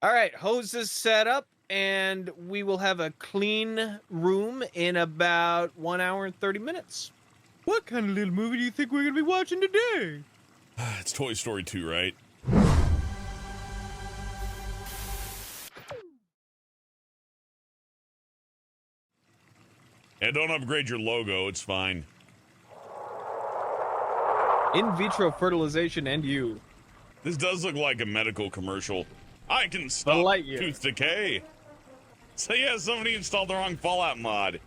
All right, hoses set up, and we will have a clean room in about 1 hour and 30 minutes. What kind of little movie do you think we're gonna be watching today? It's Toy Story 2, right? And don't upgrade your logo, it's fine. In vitro fertilization and you. This does look like a medical commercial. I can stop Lightyear. tooth decay. So yeah, somebody installed the wrong Fallout mod.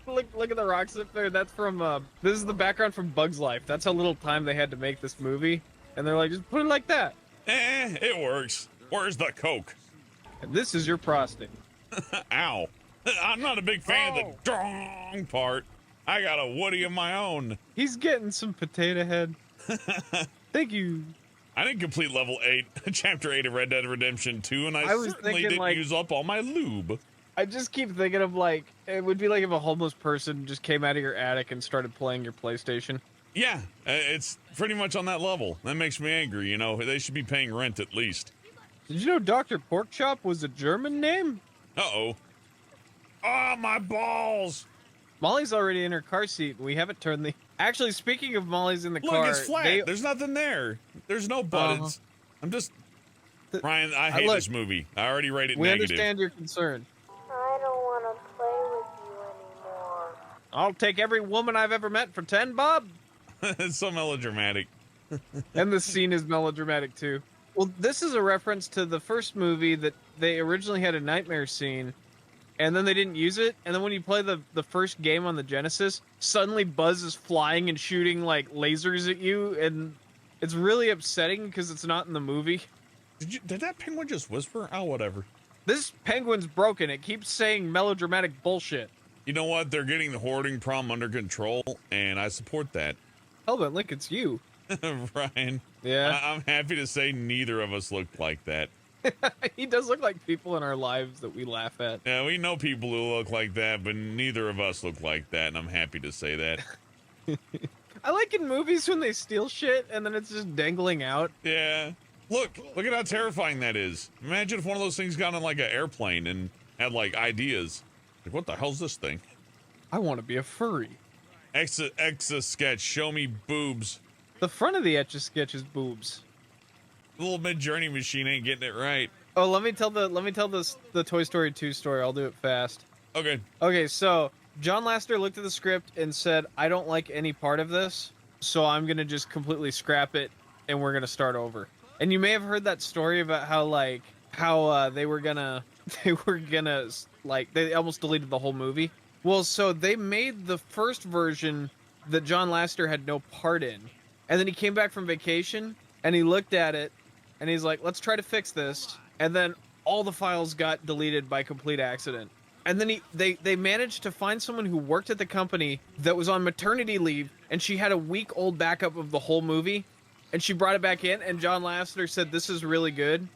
look at the rocks up there. That's from, this is the background from Bug's Life. That's how little time they had to make this movie. And they're like, just put it like that. It works. Where's the Coke? And this is your prostate. Ow. I'm not a big fan of the dong part. I got a Woody of my own. He's getting some potato head. Thank you. I didn't complete level 8, chapter 8 of Red Dead Redemption 2, and I was certainly thinking, didn't like, use up all my lube. I just keep thinking of, like, it would be like if a homeless person just came out of your attic and started playing your PlayStation. Yeah, it's pretty much on that level. That makes me angry, you know. They should be paying rent at least. Did you know Dr. Porkchop was a German name? Uh-oh. Oh, my balls! Molly's already in her car seat, and we haven't turned the... Actually, speaking of Molly's in the car... Look, it's flat. There's nothing there. There's no buttons. I'm just... Ryan, I hate this movie. I already rate it we negative. understand your concern. I don't want to play with you anymore. I'll take every woman I've ever met for 10, Bob. It's so melodramatic. And the scene is melodramatic, too. Well, this is a reference to the first movie that they originally had a nightmare scene, and then they didn't use it, and then when you play the first game on the Genesis, suddenly Buzz is flying and shooting, like, lasers at you, and it's really upsetting because it's not in the movie. Did that penguin just whisper? Oh, whatever. This penguin's broken. It keeps saying melodramatic bullshit. You know what? They're getting the hoarding problem under control, and I support that. Hellbent, look, it's you. Ryan. Yeah. I'm happy to say neither of us look like that. He does look like people in our lives that we laugh at. Yeah, we know people who look like that, but neither of us look like that, and I'm happy to say that. I like in movies when they steal shit and then it's just dangling out. Yeah. Look at how terrifying that is. Imagine if one of those things got on like an airplane and had like ideas. Like, what the hell's this thing? I want to be a furry. Etch-a-sketch, show me boobs. The front of the Etch-a-Sketch is boobs. The little mid-journey machine ain't getting it right. Oh, let me tell the Toy Story 2 story. I'll do it fast. Okay. Okay, so John Lasseter looked at the script and said, I don't like any part of this, so I'm going to just completely scrap it and we're going to start over. And you may have heard that story about how they were gonna they almost deleted the whole movie. Well, so they made the first version that John Lasseter had no part in. And then he came back from vacation and he looked at it and he's like, let's try to fix this. And then all the files got deleted by complete accident. And then they managed to find someone who worked at the company that was on maternity leave, and she had a week-old backup of the whole movie. And she brought it back in, and John Lasseter said, this is really good,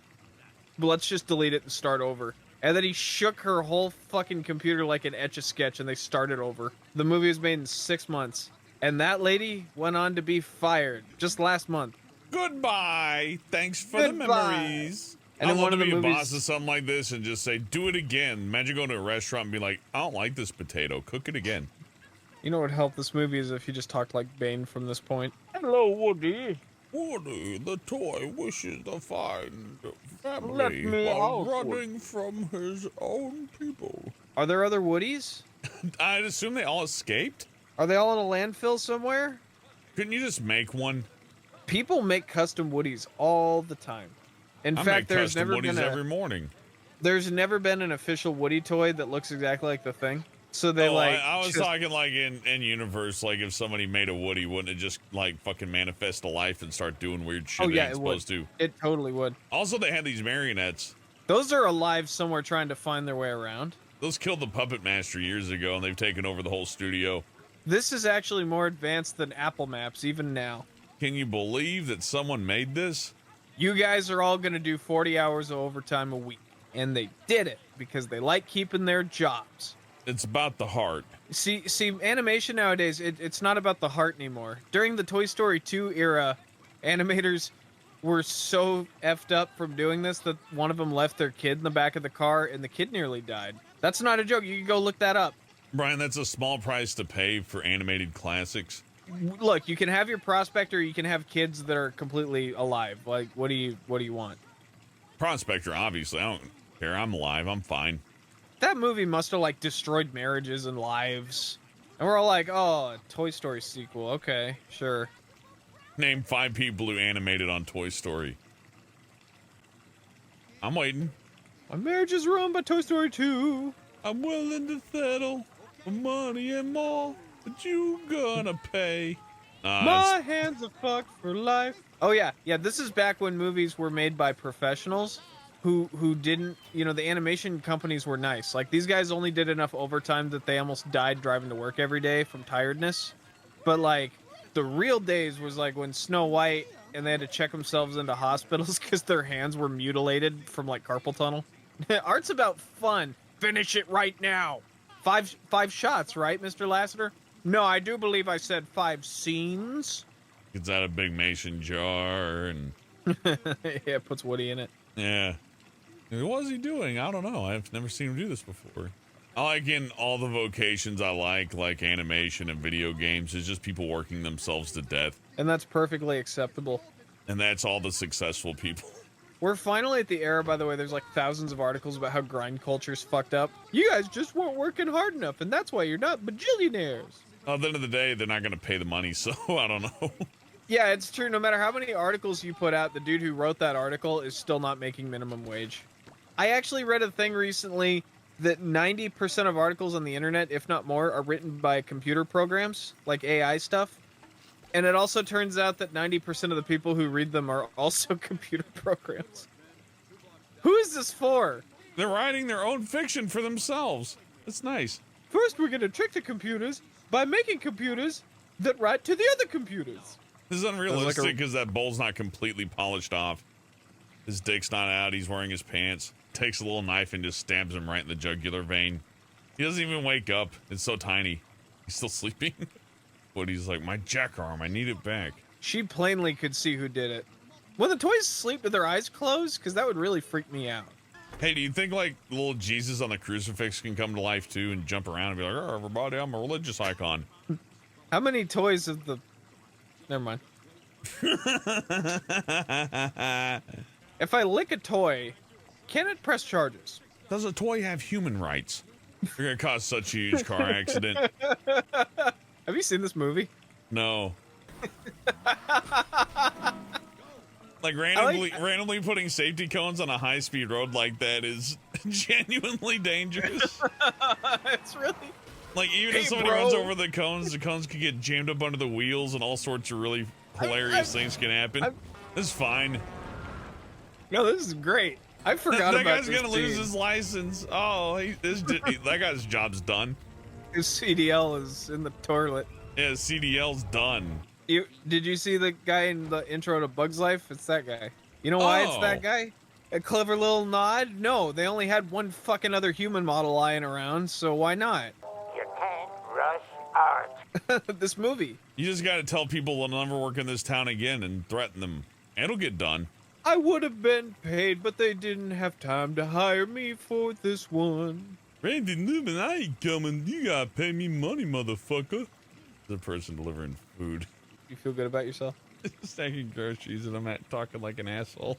but let's just delete it and start over. And then he shook her whole fucking computer like an Etch-a-Sketch, and they started over. The movie was made in 6 months. And that lady went on to be fired just last month. Goodbye. Thanks for the memories. And I in love one of to the be a movies, boss of something like this and just say, do it again. Imagine going to a restaurant and be like, I don't like this potato. Cook it again. you know what would help this movie is if you just talked like Bane from this point. Hello, Woody. Woody, the toy, wishes to find Let family me while out, running from his own people. Are there other Woodies? I'd assume they all escaped. Are they all in a landfill somewhere? Couldn't you just make one? People make custom Woodies all the time. In I fact, make custom Woodies been every morning. there's never been an official Woody toy that looks exactly like the thing. So they I was talking like in universe, like if somebody made a Woody, wouldn't it just like fucking manifest to life and start doing weird shit it ain't supposed to? It totally would. Also, they had these marionettes. Those are alive somewhere trying to find their way around. Those killed the Puppet Master years ago, and they've taken over the whole studio. This is actually more advanced than Apple Maps, even now. Can you believe that someone made this? You guys are all going to do 40 hours of overtime a week. And they did it because they like keeping their jobs. It's about the heart. See, animation nowadays, it's not about the heart anymore. During the Toy Story 2 era, animators were so effed up from doing this that one of them left their kid in the back of the car and the kid nearly died. That's not a joke. You can go look that up. Brian, that's a small price to pay for animated classics. Look, you can have your Prospector, you can have kids that are completely alive. Like, what do you want? Prospector, obviously. I don't care. I'm alive. I'm fine. That movie must have like destroyed marriages and lives. And we're all like, oh, a Toy Story sequel. Okay, sure. Name 5 people who animated on Toy Story. I'm waiting. My marriage is ruined by Toy Story 2. I'm willing to settle for money and more, but you gonna pay. My hands are fucked for life. Oh yeah, this is back when movies were made by professionals who didn't, the animation companies were nice. Like, these guys only did enough overtime that they almost died driving to work every day from tiredness. But like, the real days was like when Snow White and they had to check themselves into hospitals because their hands were mutilated from like carpal tunnel. Art's about fun. Finish it right now. Five shots, right, Mr. Lassiter? No, I do believe I said 5 scenes. Gets out a big mason jar and Yeah, puts Woody in it. yeah. What is he doing? I don't know. I've never seen him do this before. I like in all the vocations I like animation and video games, is just people working themselves to death. And that's perfectly acceptable. And that's all the successful people. We're finally at the era, by the way, there's like thousands of articles about how grind culture's fucked up. You guys just weren't working hard enough, and that's why you're not bajillionaires. At the end of the day, they're not going to pay the money, so I don't know. Yeah, it's true. No matter how many articles you put out, the dude who wrote that article is still not making minimum wage. I actually read a thing recently that 90% of articles on the internet, if not more, are written by computer programs, like AI stuff. And it also turns out that 90% of the people who read them are also computer programs. Who is this for? They're writing their own fiction for themselves. That's nice. First, we're going to trick the computers by making computers that write to the other computers. This is unrealistic because that bowl's not completely polished off. His dick's not out. He's wearing his pants. Takes a little knife and just stabs him right in the jugular vein. He doesn't even wake up. It's so tiny. He's still sleeping. Woody's like, my jack arm, I need it back. She plainly could see who did it. When the toys sleep with their eyes closed, because that would really freak me out. Hey, do you think like little Jesus on the crucifix can come to life too and jump around and be like, oh, everybody, I'm a religious icon? How many toys of the... Never mind. If I lick a toy, can it press charges? Does a toy have human rights? You're gonna cause such a huge car accident. Have you seen this movie? No. Like randomly putting safety cones on a high-speed road like that is genuinely dangerous. It's really... Like, even if somebody runs over the cones could get jammed up under the wheels and all sorts of really hilarious things can happen. This is fine. No, this is great. I forgot that about guy's this gonna lose his license. Oh, that guy's job's done. His CDL is in the toilet. Yeah, CDL's done. Did you see the guy in the intro to Bug's Life? It's that guy. You know why it's that guy? A clever little nod? No, they only had one fucking other human model lying around, so why not? You can't rush art. This movie. You just gotta tell people they'll never work in this town again and threaten them. It'll get done. I would have been paid, but they didn't have time to hire me for this one. Randy Newman, I ain't coming. You gotta pay me money, motherfucker. The person delivering food. You feel good about yourself? Stacking groceries and I'm talking like an asshole.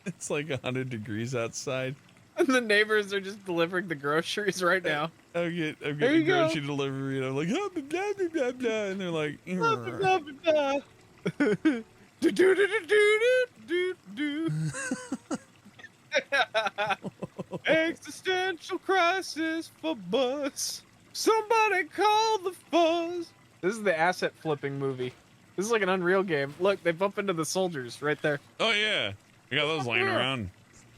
It's like 100 degrees outside. And the neighbors are just delivering the groceries right now. I'm getting a grocery delivery and I'm like, blah, blah, blah, blah, blah, and they're like, blah, blah, blah, blah. Do, do, do, do, do, do, do. Existential crisis for bus. Somebody call the fuzz. This is the asset flipping movie. This is like an Unreal game. Look, they bump into the soldiers right there. Oh yeah, we got those laying around.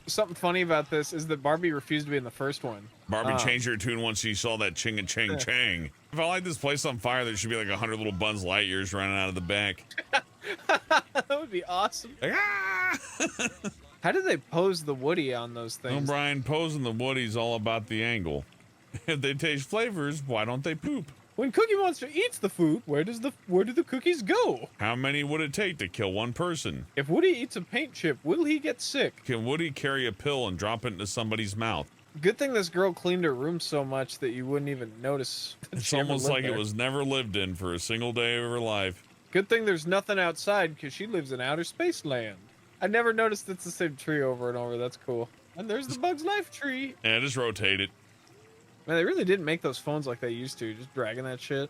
Something funny about this is that Barbie refused to be in the first one. Barbie changed her tune once she saw that ching and chang chang. If I light this place on fire, there should be like 100 little Buzz Lightyears running out of the back. That would be awesome. Like, ah! How do they pose the Woody on those things? Brian, posing the Woody's all about the angle. If they taste flavors, why don't they poop? When Cookie Monster eats the food, where do the cookies go? How many would it take to kill one person? If Woody eats a paint chip, will he get sick? Can Woody carry a pill and drop it into somebody's mouth? Good thing this girl cleaned her room so much that you wouldn't even notice. It's almost like it was never lived in for a single day of her life. Good thing there's nothing outside because she lives in outer space land. I never noticed it's the same tree over and over. That's cool. And there's the Bug's Life tree. Yeah, just rotate it. Man, they really didn't make those phones like they used to, just dragging that shit.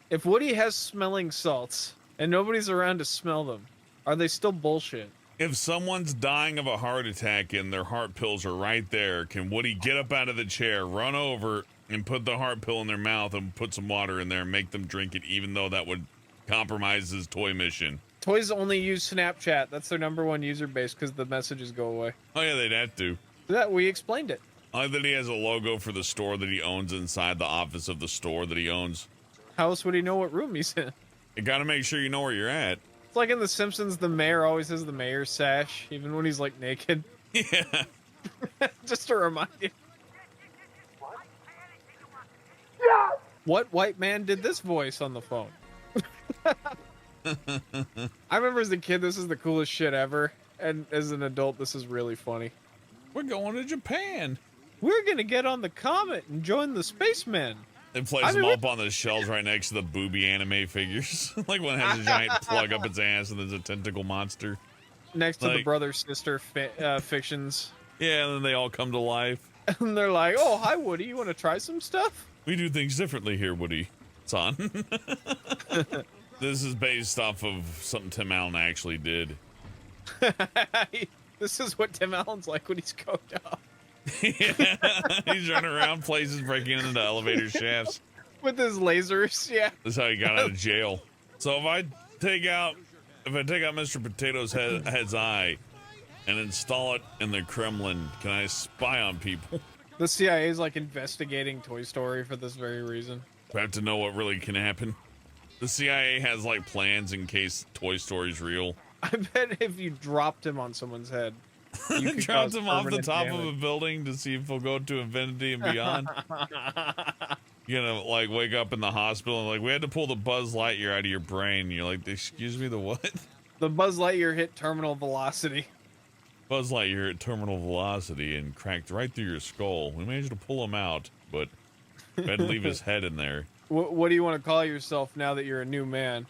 If Woody has smelling salts and nobody's around to smell them, are they still bullshit? If someone's dying of a heart attack and their heart pills are right there, can Woody get up out of the chair, run over, and put the heart pill in their mouth and put some water in there and make them drink it, even though that would compromise his toy mission? Toys only use Snapchat. That's their #1 user base because the messages go away. Oh yeah, they'd have to. That we explained it. I like that he has a logo for the store that he owns inside the office of the store that he owns. How else would he know what room he's in? You gotta make sure you know where you're at. It's like in The Simpsons, the mayor always has the mayor's sash, even when he's like naked. Yeah. Just to remind you. What white man did this voice on the phone? I remember as a kid, this is the coolest shit ever. And as an adult, this is really funny. We're going to Japan. We're gonna get on the comet and join the spacemen. It plays them up on the shelves right next to the booby anime figures. Like one has a giant plug up its ass and there's a tentacle monster. Next to the brother-sister fictions. Yeah, and then they all come to life. And they're like, oh, hi, Woody. You want to try some stuff? We do things differently here, Woody. Son. This is based off of something Tim Allen actually did. This is what Tim Allen's like when he's coked up. Yeah, he's running around places breaking into elevator shafts. With his lasers, yeah. That's how he got out of jail. So if I take out Mr. Potato's head's eye and install it in the Kremlin, can I spy on people? The CIA is like investigating Toy Story for this very reason. I have to know what really can happen. The CIA has like plans in case Toy Story's real. I bet if you dropped him on someone's head, you could dropped cause him off the permanent top damage. of a building to see if he'll go to infinity and beyond. You're gonna like wake up in the hospital and like, we had to pull the Buzz Lightyear out of your brain. You're like, excuse me, the what? The Buzz Lightyear hit terminal velocity. Buzz Lightyear at terminal velocity and cracked right through your skull. We managed to pull him out, but we had to leave his head in there. What do you want to call yourself now that you're a new man?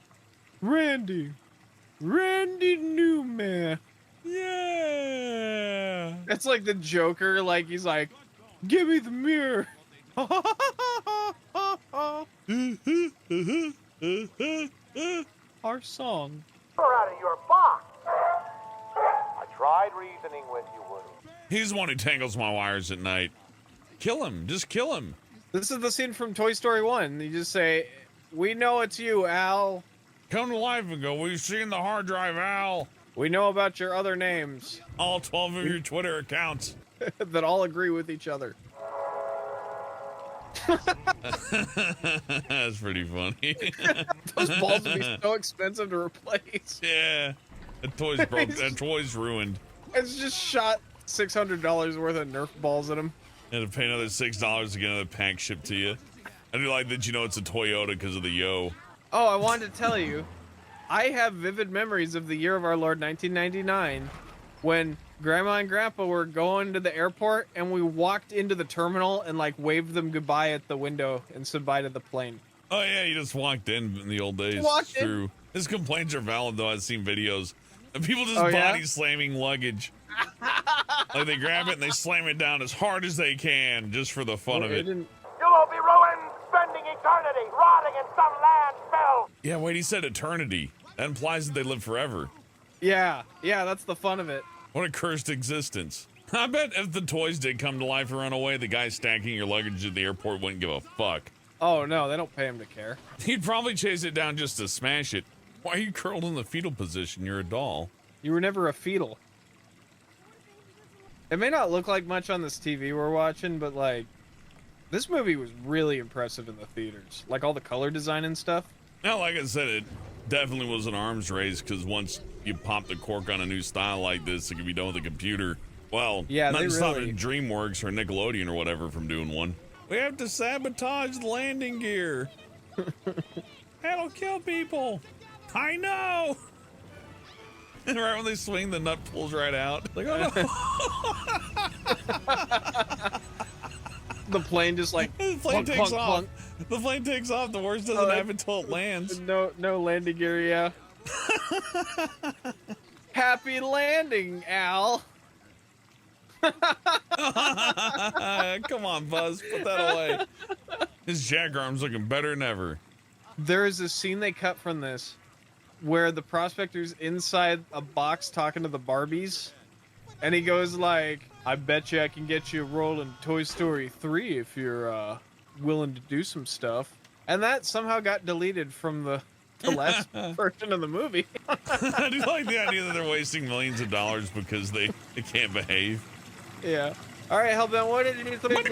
Randy Newman. Yeah. It's like the Joker, like he's like, give me the mirror. Our song. You're out of your box. I tried reasoning with you, Woody. He's the one who tangles my wires at night. Kill him. Just kill him. This is the scene from Toy Story 1. You just say, we know it's you, Al. Come to life and go, we've seen the hard drive, Al. We know about your other names All 12 of your Twitter accounts. that all agree with each other. That's pretty funny. Those balls would be so expensive to replace. Yeah. That toy's broke. That toy's ruined. It's just shot $600 worth of Nerf balls at him. You had to pay another $6 to get another pack shipped to you. I do like that you know it's a Toyota because of the yo. Oh, I wanted to tell you, I have vivid memories of the year of our Lord 1999 when Grandma and Grandpa were going to the airport and we walked into the terminal and like waved them goodbye at the window and said bye to the plane. Oh yeah, you just walked in the old days. Walked It's in. true. His complaints are valid though. I've seen videos of people just Oh, yeah? body slamming luggage. Like they grab it and they slam it down as hard as they can just for the fun of it. Didn't- You'll all be ruined, spending eternity rotting in some landfill. Yeah, wait, he said eternity. That implies that they live forever. Yeah, that's the fun of it. What a cursed existence. I bet if the toys did come to life and run away, the guy stacking your luggage at the airport wouldn't give a fuck. Oh no, they don't pay him to care. He'd probably chase it down just to smash it. Why are you curled in the fetal position? You're a doll. You were never a fetal. It may not look like much on this TV we're watching, but like, this movie was really impressive in the theaters. Like all the color design and stuff. Now, like I said, it definitely was an arms race because once you pop the cork on a new style like this, it can be done with a computer. Well, Yeah, not they stopping really- DreamWorks or Nickelodeon or whatever from doing one. We have to sabotage the landing gear. That'll kill people. I know. And right when they swing, the nut pulls right out. Like, oh no. The plane just like The plane plunk, takes plunk, off. plunk. The plane takes off. The worst doesn't happen until it lands. No landing gear, yeah. Happy landing, Al. Come on, Buzz. Put that away. His Jagger arm's looking better than ever. There is a scene they cut from this where the prospector's inside a box talking to the Barbies, and he goes like, I bet you I can get you a role in Toy Story 3 if you're willing to do some stuff. And that somehow got deleted from the last version of the movie. I do like the idea that they're wasting millions of dollars because they can't behave. Yeah. All right, Hellbound, what did you think?